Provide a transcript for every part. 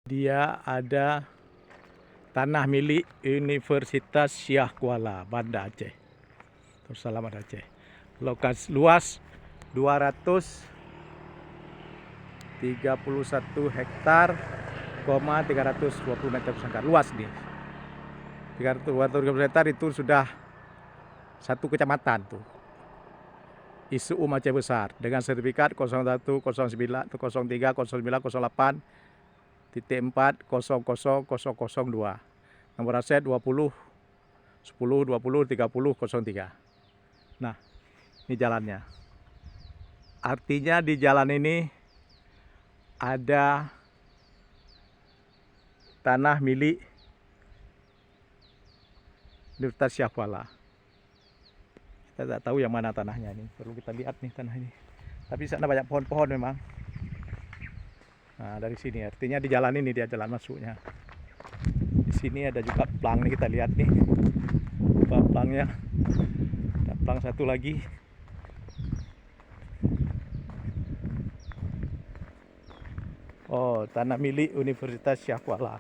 Dia ada tanah milik Universitas Syah Kuala, Banda Aceh. Selamat Aceh. Lokasi luas 231 hektar, 320 meter persegi. Luas nih. 320 hektar itu sudah satu kecamatan tuh. ISU Aceh Besar dengan sertifikat 0109 03 0908 4000002. Nomor aset 20 10 20 30 03. Nah, ini jalannya. Artinya di jalan ini ada tanah milik Universitas Syah Kuala. Kita tidak tahu yang mana tanahnya ini. Perlu kita lihat nih tanah ini. Tapi sana banyak pohon-pohon memang. Nah, dari sini artinya di jalan ini dia jalan masuknya. Di sini ada juga plang nih, kita lihat nih. Plangnya. Ada plang satu lagi. Oh, tanah milik Universitas Syah Kuala.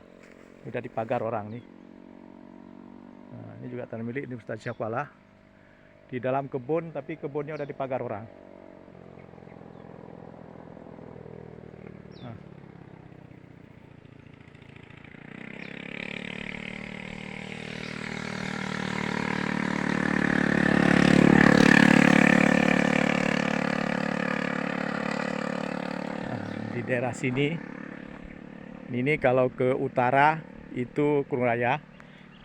Udah dipagar orang nih. Nah, ini juga tanah milik Universitas Syah Kuala. Di dalam kebun, tapi kebunnya udah dipagar orang. Nah. Di daerah sini, ini kalau ke utara itu Kurung Raya,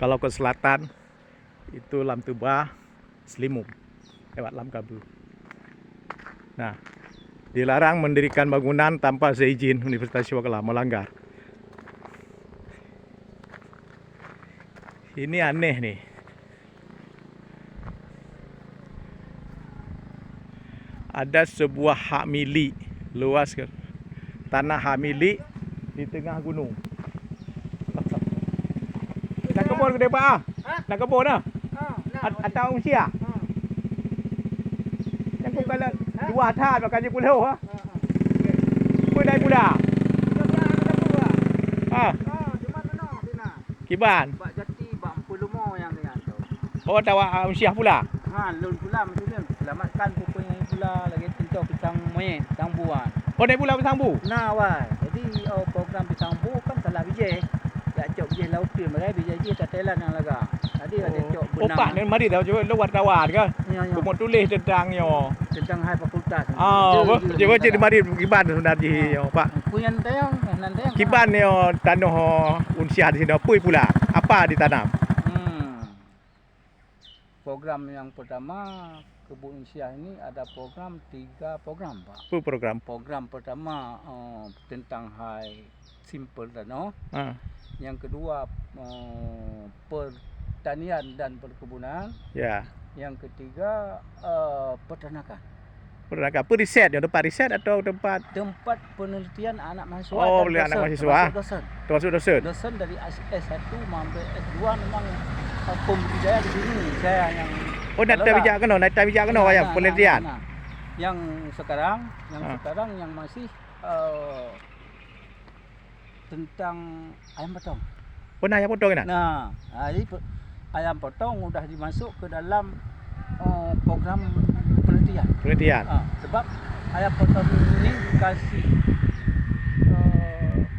kalau ke selatan itu Lam Tubah, Selimum, lewat Lam Kabu. Nah, dilarang mendirikan bangunan tanpa seizin Universitas Syah Kuala, melanggar. Ini aneh nih. Ada sebuah hak milik luas tanah hak milik di tengah gunung. Nak kebun ke depan ah? Nak kebun ah? Atau usia? Yang kau kalau dua thad makan je pulau ah. Kau dah muda. Ah. Di mana Dina? Kiban. Bak Jati, bak Pulumo yang dengan tu. Oh, tawa usia pula. Ha, lun pula macam ni. Selamatkan pokoknya pula lagi tentang pisang monyet, pisang buah. Oh, naik pula Sambu. Nah, wah. Jadi program pisang buah kan salah bijih. Ya cok bijih laut tu, mereka bijih tak Thailand yang laga. Tadi ada cok benang. Oh, Pak, mari tahu cuba lewat kawan ke? Ya, ya. Aku tulis tentang yo. Tentang hai fakultas. Oh, cuba jadi mari kiban sudah di yo, Pak. Punya tayang, nantayang. Kiban yo tanah unsia di sini apa pula? Apa ditanam? Program yang pertama Kebun Unsia ini ada program 3 program, Pak. Apa program? Program pertama tentang hai simple tanah. Yang kedua pertanian dan perkebunan. Ya. Yang ketiga peternakan. Peternakan. Apa riset? Yang tempat riset atau tempat Penelitian anak mahasiswa. Oh, oleh anak mahasiswa. Termasuk dosen. Dosen dari S1 sampai S2 memang pembudidaya di sini. Saya yang naik bijak kena yang penelitian. Yang sekarang yang masih tentang ayam potong. Ayam potong ini? Nah, jadi ayam potong sudah dimasuk ke dalam program penelitian. Sebab ayam potong ini dikasih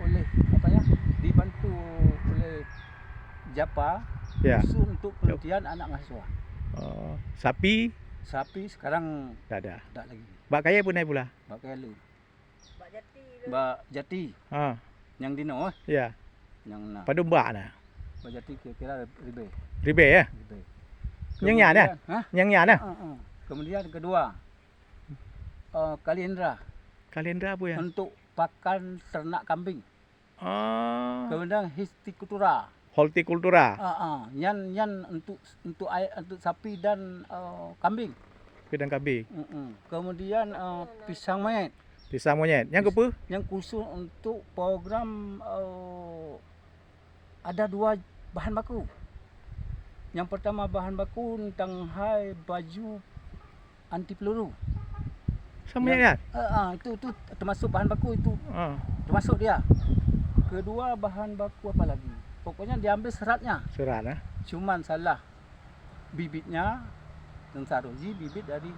oleh dibantu oleh JAPA khusus untuk penelitian anak mahasiswa. Sapi sekarang tak ada. Tak lagi. Bak kaya pun naik pula. Bak kaya lu. Bak Jati. Yang dino Ya. Yang nak. Pada mbak nah. Bak Jati kira-kira ribe. Ribe ya? Ribe. Yang nyana? Yang nyana? Kemudian kedua Kalendra. Kalendra apa ya? Untuk pakan ternak kambing. Kemudian Hortikultura. Yan untuk sapi dan kambing. Dan kambing. Kemudian pisang monyet. Pisang monyet. Yang apa? Yang khusus untuk program ada 2 bahan baku. Yang pertama bahan baku tentang hai baju anti peluru. Sama ya? Itu termasuk bahan baku itu. Termasuk dia. kedua bahan baku apa lagi? Pokoknya diambil seratnya. Serat ah. Cuman salah bibitnya Tengsarozi bibit dari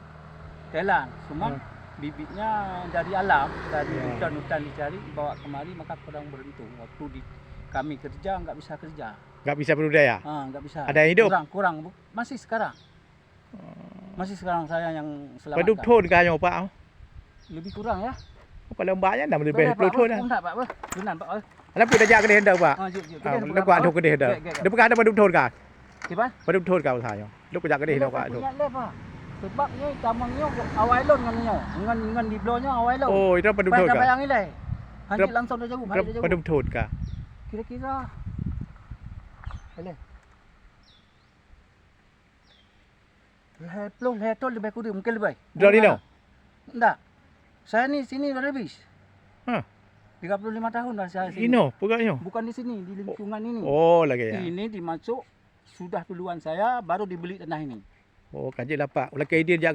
Thailand. Cuman bibitnya dari alam, dari Ya. hutan-hutan dicari bawa kemari maka kurang beruntung. Waktu kami kerja nggak bisa kerja. Nggak bisa berbudaya. Nggak bisa. Ada yang hidup? Kurang. Masih sekarang. Masih sekarang saya yang selamatkan. Paduk thôn kayo Pak. Lebih kurang ya. Kalau banyak dah lebih Boleh, 10 thôn dah. Enggak, Pak. Benar, Pak. Alam kita jak ke dah Pak. Jom. Lepas kuat thôn ke dah. Depa ada paduk thôn ka. Gimana? Paduk thôn ka saya. Lepas jak ke dah Pak tu. Punya leh, Pak. Sebabnya camangnya awai lon ngannya. Ngan di blownya awai lon. Oh, itu paduk thôn ka. Bayang ilai. Hanji langsung dah jauh, balik dah jauh. Paduk thôn ka. Kira-kira. Boleh. Leher lebih kurang mungkin lebih. Dari no? Enggak. Saya ni sini dah habis. Hah. 35 tahun dah saya sini. Ino, pegaknya. Bukan di sini, di lingkungan ini. Oh, lagi ya. Ini dimasuk sudah duluan saya baru dibeli tanah ini. Oh, kanji lah Pak. Ulah dia jak